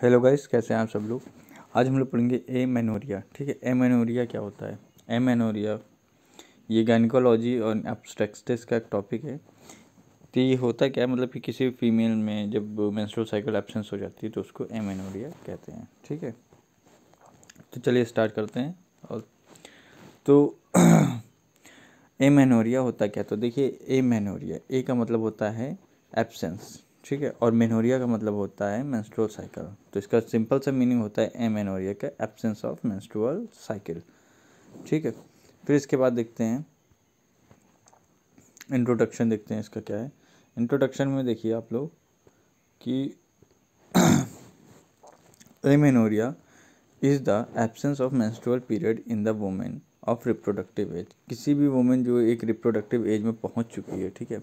Hello guys, कैसे हैं आप सब लोग। आज हम लोग पढ़ेंगे एमेनोरिया। ठीक है, एमेनोरिया क्या होता है। एमेनोरिया ये गायनिकोलॉजी और ऑब्स्टेट्रिक्स का एक टॉपिक है। तो ये होता क्या है, मतलब कि किसी फीमेल में जब मेंस्ट्रुअल साइकिल एब्सेंस हो जाती है तो उसको एमेनोरिया कहते हैं। ठीक है, तो चलिए स्टार्ट करते हैं। और तो एमेनोरिया होता क्या, तो देखिए एमेनोरिया ए का मतलब होता है एब्सेंस, ठीक है, और मेनोरिया का मतलब होता है मेंस्ट्रुअल साइकिल। तो इसका सिंपल सा मीनिंग होता है एमेनोरिया का एब्सेंस ऑफ मेंस्ट्रुअल साइकिल। ठीक है, फिर इसके बाद देखते हैं इंट्रोडक्शन, देखते हैं इसका क्या है। इंट्रोडक्शन में देखिए आप लोग कि amenorrhoea is the absence of menstrual period in the women of reproductive age. किसी भी वुमेन जो एक रिप्रोडक्टिव एज में पहुंच चुकी है, ठीक है,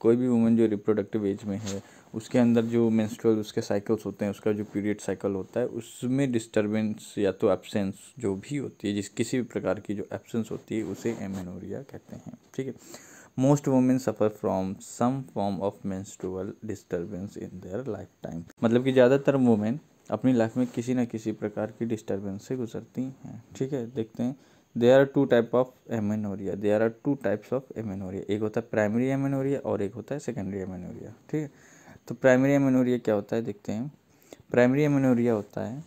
कोई भी वुमेन जो रिप्रोडक्टिव एज में है, उसके अंदर जो मेंस्ट्रुअल उसके साइकिल्स होते हैं, उसका जो पीरियड साइकिल होता है, उसमें डिस्टर्बेंस या तो एब्सेंस जो भी होती है, जिस किसी भी प्रकार की जो एब्सेंस होती है, उसे एमेनोरिया कहते हैं। ठीक है, most women suffer from some form of menstrual disturbance in their lifetime. मतलब कि ज़्यादातर वुमेन अपनी लाइफ में किसी न किसी प्रकार की डिस्टर्बेंस से गुजरती हैं। ठीक है, देखते हैं। There are two type of amenorrhoea, there are two types of amenorrhoea. एक होता है प्राइमरी एमेनोरिया और एक होता है सेकेंडरी एमेनोरिया। ठीक है, तो प्राइमरी एमेनोरिया क्या होता है, देखते हैं। प्राइमरी एमेनोरिया होता है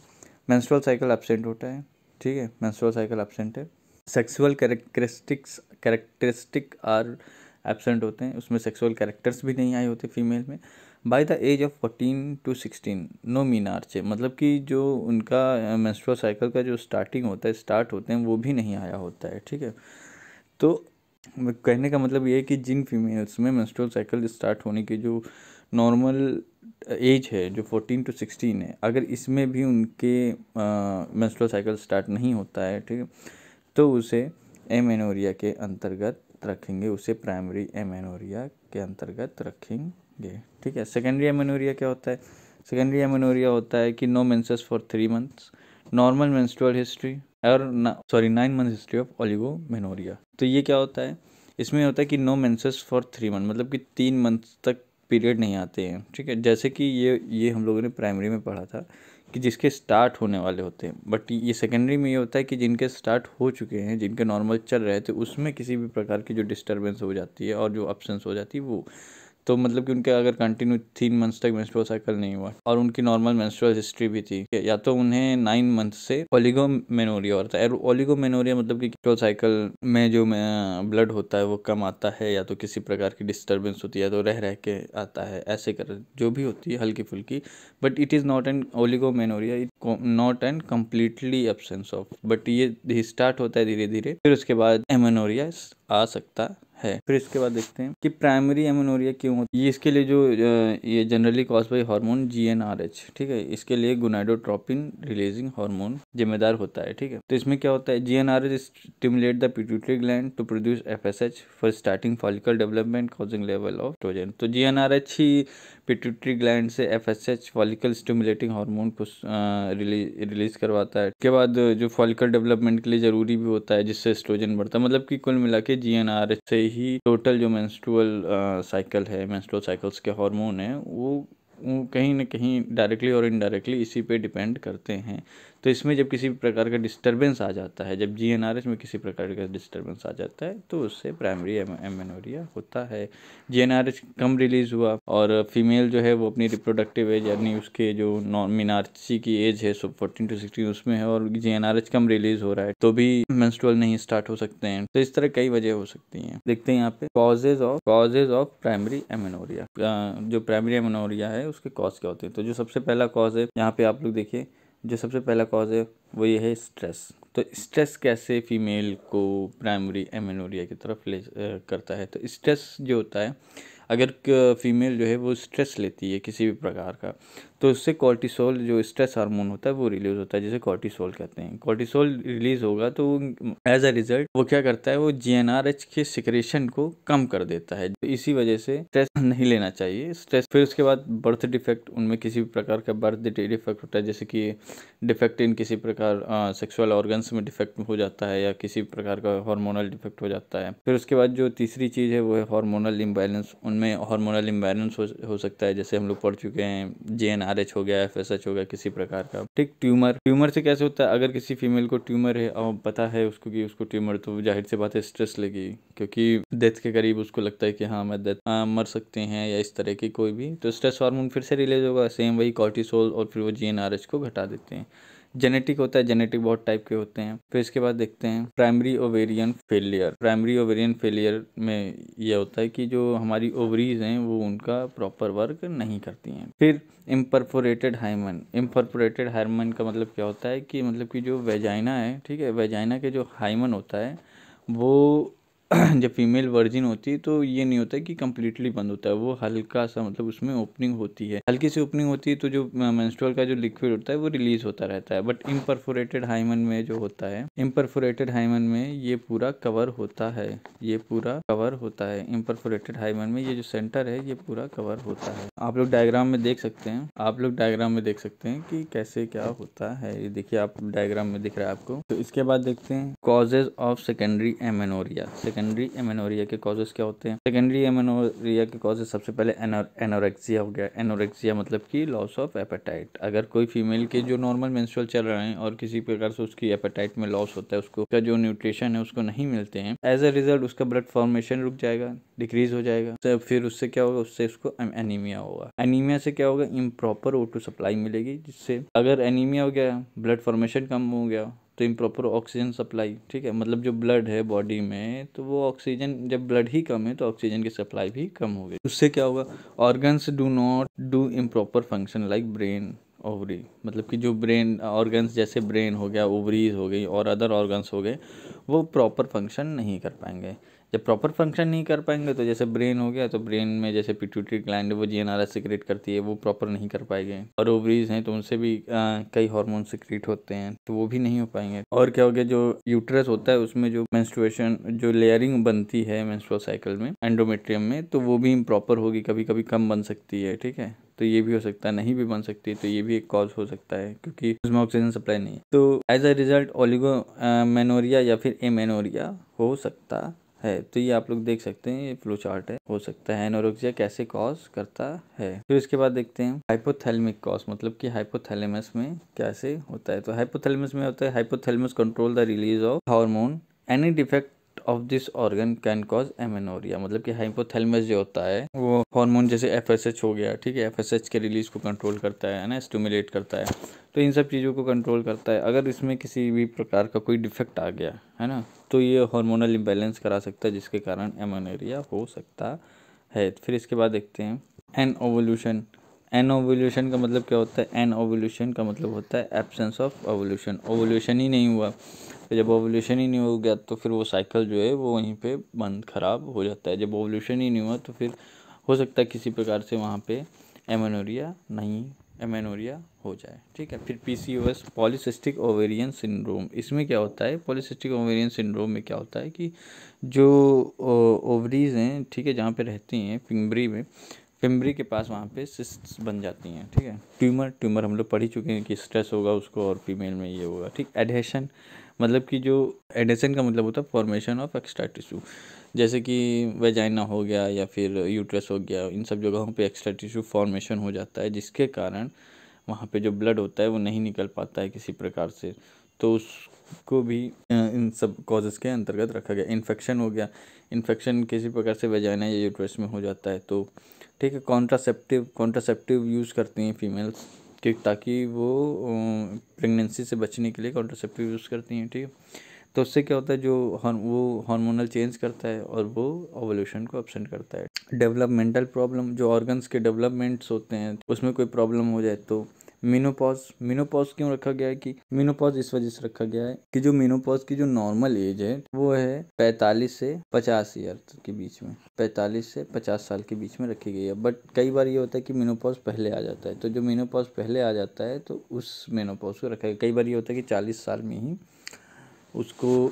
मेंस्ट्रुअल साइकिल एब्सेंट होता है। ठीक है, मेंस्ट्रुअल साइकिल एब्सेंट है। सेक्सुअल कैरेक्टरिस्टिक आर एब्सेंट होते हैं, उसमें सेक्सुअल कैरेक्टर्स भी नहीं आए होते फीमेल में। By the age of 14 to 16 no menarche, मतलब कि जो उनका मेंस्ट्रुअल साइकिल का जो स्टार्टिंग होता है, स्टार्ट होते हैं, वो भी नहीं आया होता है। ठीक है, तो कहने का मतलब ये है कि जिन फीमेल्स में मेंस्ट्रुअल साइकिल स्टार्ट होने की जो नॉर्मल एज है, जो 14 to 16 है, अगर इसमें भी उनके मेंस्ट्रुअल साइकिल स्टार्ट नहीं होता है, ठीक है, तो उसे एमेनोरिया के अंतर्गत रखेंगे, उसे प्राइमरी एमेनोरिया के अंतर्गत रखेंगे। ठीक है, सेकेंडरी एमेनोरिया क्या होता है। सेकेंडरी एमेनोरिया होता है कि no menses for 3 months, normal menstrual history और 9 months हिस्ट्री ऑफ ओलिगोमेनोरिया। तो ये क्या होता है, इसमें होता है कि नो मेंसेस फॉर 3 months, मतलब कि 3 months तक पीरियड नहीं आते हैं। ठीक है, जैसे कि ये हम लोगों ने प्राइमरी में पढ़ा था कि जिसके स्टार्ट होने वाले होते हैं, बट ये सेकेंडरी में ये होता है कि जिनके स्टार्ट हो चुके हैं, जिनके नॉर्मल चल रहे थे, उसमें किसी भी प्रकार की जो डिस्टर्बेंस हो जाती है और जो एब्सेंस हो जाती है वो, तो मतलब कि उनके अगर कंटिन्यू 3 months तक मेंस्ट्रुअल साइकिल नहीं हुआ और उनकी नॉर्मल मेंस्ट्रुअल हिस्ट्री भी थी, या तो उन्हें 9 months से ओलिगोमेनोरिया होता है। और ओलिगोमेनोरिया मतलब कि मेंस्ट्रुअल साइकिल में जो ब्लड होता है वो कम आता है, या तो किसी प्रकार की डिस्टर्बेंस होती है, या तो रह रह के आता है, ऐसे कर जो भी होती है हल्की फुल्की, but it is not an oligomenorrhoea, it not an completely absence of, but ये स्टार्ट होता है धीरे धीरे, फिर उसके बाद एमेनोरिया आ सकता है। फिर इसके बाद देखते हैं कि प्राइमरी एमेनोरिया क्यों होती है। ये इसके लिए जो ये generally cause by hormone GnRH, ठीक है, इसके लिए गोनाडोट्रोपिन रिलीजिंग हार्मोन जिम्मेदार होता है। ठीक है, तो इसमें क्या होता है, GnRH stimulate the pituitary gland to produce FSH for starting follicle development causing level of oestrogen. तो GnRH ही पिट्यूटरी ग्लैंड से FSH फॉलिकल स्टिमुलेटिंग हार्मोन को रिलीज करवाता है। उसके बाद जो फॉलिकल डेवलपमेंट के लिए जरूरी भी होता है, जिससे एस्ट्रोजन बढ़ता है। मतलब कि कुल मिला के GnRH से ही टोटल जो मेंस्ट्रुअल साइकिल है, मेंस्ट्रुअल साइकिल्स के हार्मोन है, वो कहीं ना कहीं डायरेक्टली और इनडायरेक्टली इसी पे डिपेंड करते हैं। तो इसमें जब किसी प्रकार का डिस्टर्बेंस आ जाता है, जब GnRH में किसी प्रकार का डिस्टर्बेंस आ जाता है, तो उससे प्राइमरी एमेनोरिया होता है। GnRH कम रिलीज हुआ और फीमेल जो है वो अपनी रिप्रोडक्टिव एज, यानी उसके जो मीनार्ची की एज है 14 to 16 उसमें है, और GnRH कम रिलीज हो रहा है, तो भी मेंस्ट्रुअल नहीं स्टार्ट हो सकते हैं। तो इस तरह कई वजह हो सकती हैं। देखते हैं यहाँ पे कॉजेज ऑफ प्राइमरी एमेनोरिया। जो प्राइमरी एमेनोरिया है उसके कॉज क्या होते हैं। तो जो सबसे पहला कॉज है, यहाँ पे आप लोग देखिए, जो सबसे पहला कॉज है वो ये है स्ट्रेस। तो स्ट्रेस कैसे फीमेल को प्राइमरी एमेनोरिया की तरफ ले करता है। तो स्ट्रेस जो होता है, अगर फीमेल जो है वो स्ट्रेस लेती है किसी भी प्रकार का, तो उससे कॉर्टिसोल जो स्ट्रेस हार्मोन होता है वो रिलीज होता है, जिसे कॉर्टिसोल कहते हैं। कॉर्टिसोल रिलीज होगा तो एज अ रिजल्ट वो क्या करता है, वो GnRH के सिक्रेशन को कम कर देता है। इसी वजह से स्ट्रेस नहीं लेना चाहिए। स्ट्रेस, फिर उसके बाद बर्थ डिफेक्ट, उनमें किसी भी प्रकार का बर्थ डिफेक्ट होता है, जैसे कि डिफेक्ट इन किसी प्रकार सेक्सुअल ऑर्गन्स में डिफेक्ट हो जाता है, या किसी प्रकार का हार्मोनल डिफेक्ट हो जाता है। फिर उसके बाद जो तीसरी चीज़ है वो है हार्मोनल इम्बैलेंस, उनमें उनमें हार्मोनल इम्बैलेंस हो सकता है, जैसे हम लोग पढ़ चुके हैं GnRH हो गया, FSH हो गया किसी प्रकार का। ठीक, ट्यूमर से कैसे होता है, अगर किसी फीमेल को ट्यूमर है और पता है उसको कि उसको ट्यूमर, तो जाहिर सी बात है स्ट्रेस लेगी, क्योंकि डेथ के करीब उसको लगता है कि हाँ मैं मर सकते हैं या इस तरह की कोई भी, तो स्ट्रेस हार्मोन फिर से रिलीज होगा, सेम वही कॉर्टिसोल, और फिर वो GnRH को घटा देते हैं। जेनेटिक होता है, जेनेटिक बहुत टाइप के होते हैं। फिर इसके बाद देखते हैं primary ovarian failure. Primary ovarian failure में ये होता है कि जो हमारी ओवरीज हैं वो उनका प्रॉपर वर्क नहीं करती हैं। फिर इम्परफोरेटेड हाइमन। इम्परफोरेटेड हाइमन का मतलब क्या होता है कि मतलब कि जो वेजाइना है, ठीक है, वेजाइना के जो हाइमन होता है वो जब फीमेल वर्जिन होती है तो ये नहीं होता है कि कम्प्लीटली बंद होता है, वो हल्का सा मतलब उसमें ओपनिंग होती है, हल्की सी ओपनिंग होती है, तो जो मेंस्ट्रुअल का जो लिक्विड होता है वो रिलीज होता रहता है। बट इम्परफोरेटेड हाइमन में जो होता है, इम्परफोरेटेड हाइमन में ये पूरा कवर होता है, ये पूरा कवर होता है। इम्परफोरेटेड हाइमन में ये जो सेंटर है ये पूरा कवर होता है। आप लोग डायग्राम में देख सकते हैं, आप लोग डायग्राम में देख सकते हैं कि कैसे क्या होता है। ये देखिए आप डायग्राम में दिख रहा है आपको। तो इसके बाद देखते हैं causes of secondary amenorrhoea. Secondary amenorrhoea के कॉजेज क्या होते हैं? सेकेंडरी एमेनोरिया के कॉजेज सबसे पहले एनोरेक्सिया हो गया। एनोरेक्सिया मतलब कि लॉस ऑफ एपेटाइट। अगर कोई फीमेल के जो नॉर्मल मेंस्ट्रुअल चल रहे हैं और किसी प्रकार से उसकी एपेटाइट में लॉस होता है, उसको का जो न्यूट्रिशन है उसको नहीं मिलते हैं, एज अ रिजल्ट उसका ब्लड फॉर्मेशन रुक जाएगा, डिक्रीज हो जाएगा। तो फिर उससे क्या होगा, उससे उसको एनीमिया होगा। एनीमिया से क्या होगा, इम्प्रॉपर O2 सप्लाई मिलेगी, जिससे अगर एनीमिया हो गया, ब्लड फॉर्मेशन कम हो गया, तो इम्प्रॉपर ऑक्सीजन सप्लाई, ठीक है, मतलब जो ब्लड है बॉडी में, तो वो ऑक्सीजन, जब ब्लड ही कम है तो ऑक्सीजन की सप्लाई भी कम होगी। उससे क्या होगा, organs do not do improper function like brain, ovary, मतलब कि जो ब्रेन ऑर्गन्स जैसे ब्रेन हो गया, ओवरीज हो गई और अदर ऑर्गन्स हो गए, वो प्रॉपर फंक्शन नहीं कर पाएंगे। जब प्रॉपर फंक्शन नहीं कर पाएंगे तो जैसे ब्रेन हो गया, तो ब्रेन में जैसे पिट्यूटरी ग्लैंड वो GnRH सिक्रेट करती है, वो प्रॉपर नहीं कर पाएंगे। और ओवरीज हैं तो उनसे भी कई हार्मोन सिक्रेट होते हैं, तो वो भी नहीं हो पाएंगे। और क्या हो गया, जो यूट्रस होता है उसमें जो मेंस्ट्रुएशन, जो लेयरिंग बनती है मेंस्ट्रुअल साइकिल में, एंडोमेट्रियम में, तो वो भी इम्प्रॉपर होगी, कभी कभी कम बन सकती है, ठीक है, तो ये भी हो सकता है, नहीं भी बन सकती, तो ये भी एक कॉज हो सकता है क्योंकि उसमें ऑक्सीजन सप्लाई नहीं है। तो एज अ रिजल्ट ओलिगोमेनोरिया या फिर एमेनोरिया हो सकता है। तो ये आप लोग देख सकते हैं, ये फ्लो चार्ट है, हो सकता है। एनोरेक्सिया कैसे कॉज करता है। फिर इसके बाद देखते हैं हाइपोथैलेमिक कॉज, मतलब कि हाइपोथैलेमस में कैसे होता है। तो हाइपोथैलेमस में होता है, hypothalamus control the release of hormone, any defect of this organ can cause amenorrhoea. मतलब कि हाइपोथैलेमस जो होता है वो हार्मोन जैसे FSH हो गया, ठीक है, FSH के रिलीज को कंट्रोल करता है ना, स्टिमुलेट करता है, तो इन सब चीज़ों को कंट्रोल करता है। अगर इसमें किसी भी प्रकार का कोई डिफेक्ट आ गया है ना, तो ये हार्मोनल इम्बैलेंस करा सकता है, जिसके कारण एमेनोरिया हो सकता है। फिर इसके बाद देखते हैं एन ओवल्यूशन। एन ओवल्यूशन का मतलब क्या होता है? एन ओवल्यूशन का मतलब होता है एब्सेंस ऑफ ओवल्यूशन। ओवल्यूशन ही नहीं हुआ, तो जब ओवल्यूशन ही नहीं हो गया तो फिर वो साइकिल जो है वो वहीं पे बंद खराब हो जाता है। जब ओवल्यूशन ही नहीं हुआ तो फिर हो सकता है किसी प्रकार से वहाँ पे एमेनोरिया हो जाए, ठीक है। फिर PCOS, पॉलीसिस्टिक ओवेरियन सिंड्रोम। इसमें क्या होता है, पॉलीसिस्टिक ओवेरियन सिंड्रोम में क्या होता है कि जो ओवरीज हैं, ठीक है, जहाँ पे रहती हैं पिंबरी में, पिंबरी के पास वहाँ पे सिस्ट्स बन जाती हैं, ठीक है। ट्यूमर हम लोग पढ़ ही चुके हैं कि स्ट्रेस होगा उसको और फीमेल में ये होगा, ठीक। एडहेशन, मतलब कि जो एडहेशन का मतलब होता है फॉर्मेशन ऑफ एक्स्ट्रा टिश्यू, जैसे कि वेजाइना हो गया या फिर यूट्रस हो गया, इन सब जगहों पे एक्स्ट्रा टिश्यू फॉर्मेशन हो जाता है, जिसके कारण वहाँ पे जो ब्लड होता है वो नहीं निकल पाता है किसी प्रकार से, तो उसको भी इन सब कॉजेज़ के अंतर्गत रखा गया। इन्फेक्शन हो गया, इन्फेक्शन किसी प्रकार से वेजाइना या यूट्रस में हो जाता है, तो ठीक है। कॉन्ट्रासेप्टिव यूज़ करती हैं फीमेल्स कि ताकि वो प्रेगनेंसी से बचने के लिए कॉन्ट्रासेप्टिव यूज़ करती हैं, ठीक है। तो उससे क्या होता है, जो वो हार्मोनल चेंज करता है और वो ओवल्यूशन को एब्सेंट करता है। डेवलपमेंटल प्रॉब्लम, जो ऑर्गन्स के डेवलपमेंट्स होते हैं उसमें कोई प्रॉब्लम हो जाए तो मीनोपॉज क्यों रखा गया है कि मीनोपॉज इस वजह से रखा गया है कि जो मीनोपॉज की जो नॉर्मल एज है वो है 45 से 50 ईयर के बीच में, 45 से 50 साल के बीच में रखी गई है। बट कई बार ये होता है कि मीनोपॉज पहले आ जाता है, तो जो मीनोपॉज पहले आ जाता है तो उस मीनोपॉज को रखा गया। कई बार ये होता है कि 40 साल में ही उसको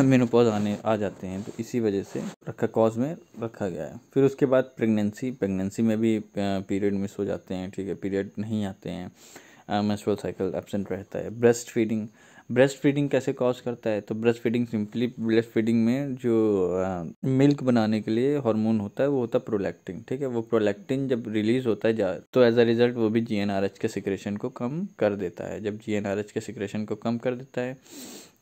मेनोपॉज आ जाते हैं, तो इसी वजह से कॉज में रखा गया है। फिर उसके बाद प्रेगनेंसी में भी पीरियड मिस हो जाते हैं, ठीक है, पीरियड नहीं आते हैं, मेंस्ट्रुअल साइकिल एब्सेंट रहता है। ब्रेस्ट ब्रेस्ट फीडिंग कैसे कॉज करता है, तो breast feeding simply breast feeding में जो मिल्क बनाने के लिए हार्मोन होता है वो होता है प्रोलैक्टिन, ठीक है। वो प्रोलैक्टिन जब रिलीज होता है तो एज अ रिजल्ट वो भी जीएनआरएच के सिक्रेशन को कम कर देता है। जब जीएनआरएच के सिक्रेशन को कम कर देता है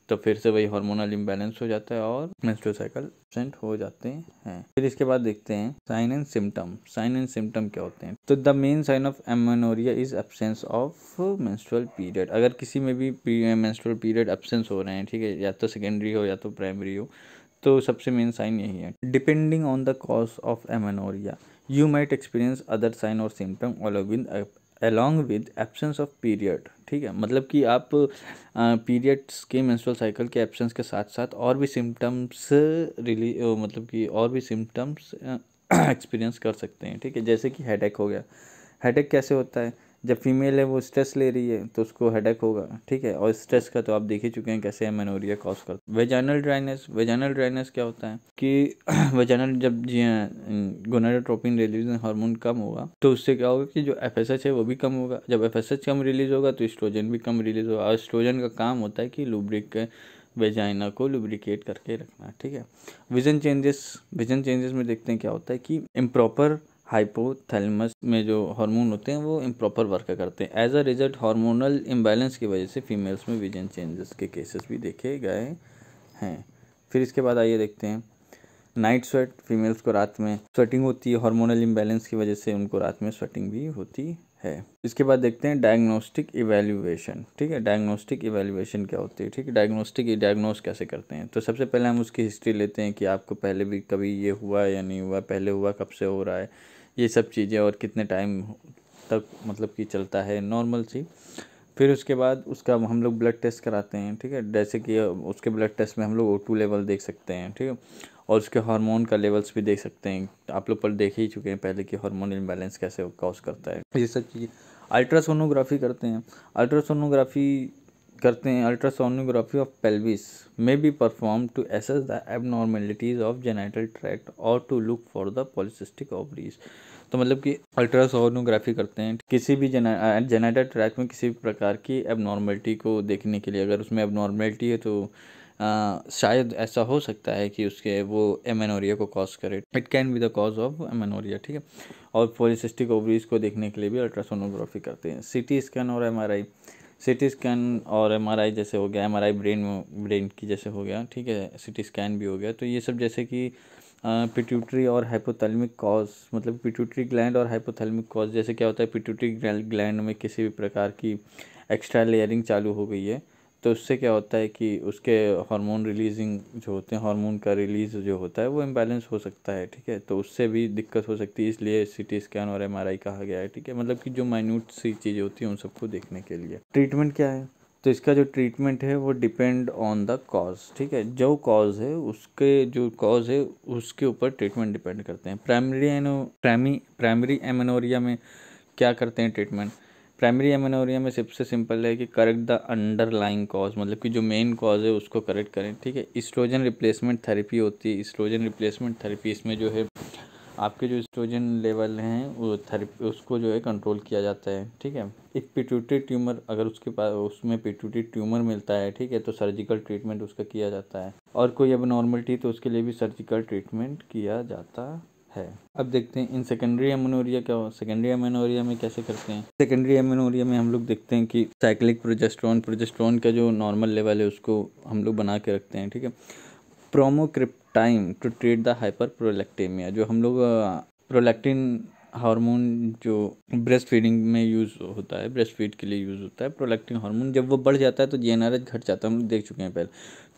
तो फिर से वही हार्मोनल इम्बैलेंस हो जाता है और मेंस्ट्रुअल साइकिल एब्सेंट हो जाते हैं। फिर इसके बाद देखते हैं sign and symptom. Sign and symptom क्या होते हैं, तो the main sign of amenorrhoea is absence of menstrual period. अगर किसी में भी मेंस्ट्रुअल पीरियड एब्सेंस हो रहे हैं, ठीक है, या तो सेकेंडरी हो या तो प्राइमरी हो, तो सबसे मेन साइन यही है। Depending on the cause of amenorrhoea you might experience other sign और symptom along with absence of period, ठीक है। मतलब कि आप पीरियड्स के मेंस्ट्रुअल साइकिल के एब्सेंस के साथ साथ और भी सिम्टम्स मतलब कि और भी सिम्टम्स एक्सपीरियंस कर सकते हैं, ठीक है। जैसे कि हेडेक हो गया। हेडेक कैसे होता है, जब फीमेल है वो स्ट्रेस ले रही है तो उसको हेडेक होगा, ठीक है। और स्ट्रेस का तो आप देख ही चुके हैं कैसे एमेनोरिया कॉज करता है। Vaginal dryness. वेजाइनल ड्राइनेस क्या होता है कि वेजाइनल जब गोनाडोट्रोपिन रिलीज हार्मोन कम होगा तो उससे क्या होगा कि जो एफएसएच है वो भी कम होगा। जब एफएसएच कम रिलीज होगा तो एस्ट्रोजन भी कम रिलीज होगा। और एस्ट्रोजन का काम होता है कि लुब्रिक वेजाइना को लुब्रिकेट करके रखना, ठीक है। Vision changes. विजन चेंजेस में देखते हैं क्या होता है कि इम्प्रॉपर हाइपोथैलेमस में जो हार्मोन होते हैं वो इम्प्रॉपर वर्क करते हैं। As a result hormonal imbalance की वजह से फीमेल्स में विजन चेंजेस के केसेस भी देखे गए हैं। फिर इसके बाद आइए देखते हैं नाइट स्वेट। फीमेल्स को रात में स्वेटिंग होती है, हार्मोनल इम्बैलेंस की वजह से उनको रात में स्वेटिंग भी होती है। इसके बाद देखते हैं डायग्नोस्टिक इवैल्यूएशन, ठीक है। डायग्नोस्टिक इवैल्यूएशन क्या होती है, ठीक है। डायग्नोस कैसे करते हैं, तो सबसे पहले हम उसकी हिस्ट्री लेते हैं कि आपको पहले भी कभी ये हुआ या नहीं हुआ, पहले हुआ कब से हो रहा है, ये सब चीज़ें, और कितने टाइम तक मतलब कि चलता है, नॉर्मल सी। फिर उसके बाद उसका हम लोग ब्लड टेस्ट कराते हैं, ठीक है। जैसे कि उसके ब्लड टेस्ट में हम लोग O2 लेवल देख सकते हैं, ठीक है, और उसके हार्मोन का लेवल्स भी देख सकते हैं। आप लोग पर देख ही चुके हैं पहले कि हार्मोन इम्बैलेंस कैसे कॉज करता है, ये सब चीज़ें। अल्ट्रासोनोग्राफी करते हैं। Ultrasonography of pelvis may be perform to assess the abnormalities of genital tract और to look for the polycystic ovaries. तो मतलब कि अल्ट्रासोनोग्राफी करते हैं किसी भी जेनाइटल ट्रैक्ट में किसी भी प्रकार की एबनॉर्मेलिटी को देखने के लिए। अगर उसमें एबनॉर्मेलिटी है तो शायद ऐसा हो सकता है कि उसके वो एमेनोरिया को कॉज करे। It can be the cause of amenorrhoea, ठीक है। और पॉलिसिस्टिक ओवरीज को देखने के लिए भी अल्ट्रासोनोग्राफी करते हैं। सीटी स्कैन और एमआरआई। सीटी स्कैन और एमआरआई जैसे हो गया, एमआरआई ब्रेन की जैसे हो गया, ठीक है, सीटी स्कैन भी हो गया। तो ये सब जैसे कि पिट्यूटरी और हाइपोथैलेमिक कॉज, मतलब पिट्यूटरी ग्लैंड और हाइपोथैलेमिक कॉज। जैसे क्या होता है, पिट्यूटरी ग्लैंड में किसी भी प्रकार की एक्स्ट्रा लेयरिंग चालू हो गई है तो उससे क्या होता है कि उसके हार्मोन रिलीजिंग जो होते हैं, हार्मोन का रिलीज जो होता है वो इम्बैलेंस हो सकता है, ठीक है। तो उससे भी दिक्कत हो सकती है, इसलिए सीटी स्कैन और एमआरआई कहा गया है, ठीक है। मतलब कि जो माइन्यूट सी चीज़ें होती हैं उन सबको देखने के लिए। ट्रीटमेंट क्या है, तो इसका जो ट्रीटमेंट है वो डिपेंड ऑन द कॉज, ठीक है। जो कॉज है उसके ऊपर ट्रीटमेंट डिपेंड करते हैं। प्राइमरी एमेनोरिया में क्या करते हैं ट्रीटमेंट। प्राइमरी एमेनोरिया में सबसे सिंपल है कि करेक्ट द अंडरलाइंग कॉज, मतलब कि जो मेन कॉज है उसको करेक्ट करें, ठीक है। एस्ट्रोजन रिप्लेसमेंट थेरेपी होती है। एस्ट्रोजन रिप्लेसमेंट थेरेपी, इसमें जो है आपके जो एस्ट्रोजन लेवल हैं वो थेरेपी उसको जो है कंट्रोल किया जाता है, ठीक है। एक पिट्यूटरी ट्यूमर, अगर उसके पास उसमें पिट्यूटरी ट्यूमर मिलता है, ठीक है, तो सर्जिकल ट्रीटमेंट उसका किया जाता है। और कोई एबनॉर्मलिटी तो उसके लिए भी सर्जिकल ट्रीटमेंट किया जाता है। अब देखते हैं इन सेकेंडरी एमेनोरिया क्या हो। सेकेंडरी एमेनोरिया में कैसे करते हैं। सेकेंडरी एमेनोरिया में हम लोग देखते हैं कि साइक्लिक प्रोजेस्टेरोन का जो नॉर्मल लेवल है उसको हम लोग बना के रखते हैं, ठीक है। प्रोमोक्रिप्टाइन टू ट्रीट द हाइपर प्रोलैक्टेमिया, जो हम लोग प्रोलैक्टिन हार्मोन जो ब्रेस्ट फीडिंग में यूज़ होता है, ब्रेस्ट फीड के लिए यूज़ होता है। प्रोलैक्टिन हार्मोन जब वो बढ़ जाता है तो जीएनआरएच घट जाता है, हम लोग देख चुके हैं पहले।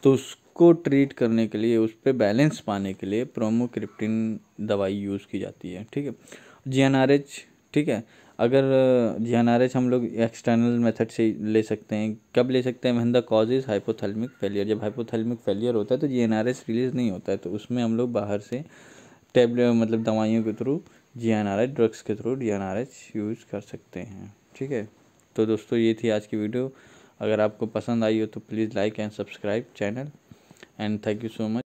तो उसको ट्रीट करने के लिए, उस पर बैलेंस पाने के लिए प्रोमोक्रिप्टिन दवाई यूज़ की जाती है, ठीक है। जीएनआरएच, ठीक है, अगर जीएनआरएच हम लोग एक्सटर्नल मेथड से ले सकते हैं। कब ले सकते हैं, when the cause is hypothalamic failure. जब हाइपोथैलेमिक फेलियर होता है तो जीएनआरएच रिलीज नहीं होता है, तो उसमें हम लोग बाहर से टेबलेट मतलब दवाइयों के थ्रू जीएनआरएच, ड्रग्स के थ्रू जीएनआरएच यूज़ कर सकते हैं, ठीक है। तो दोस्तों ये थी आज की वीडियो। अगर आपको पसंद आई हो तो please like and subscribe channel, and thank you so much.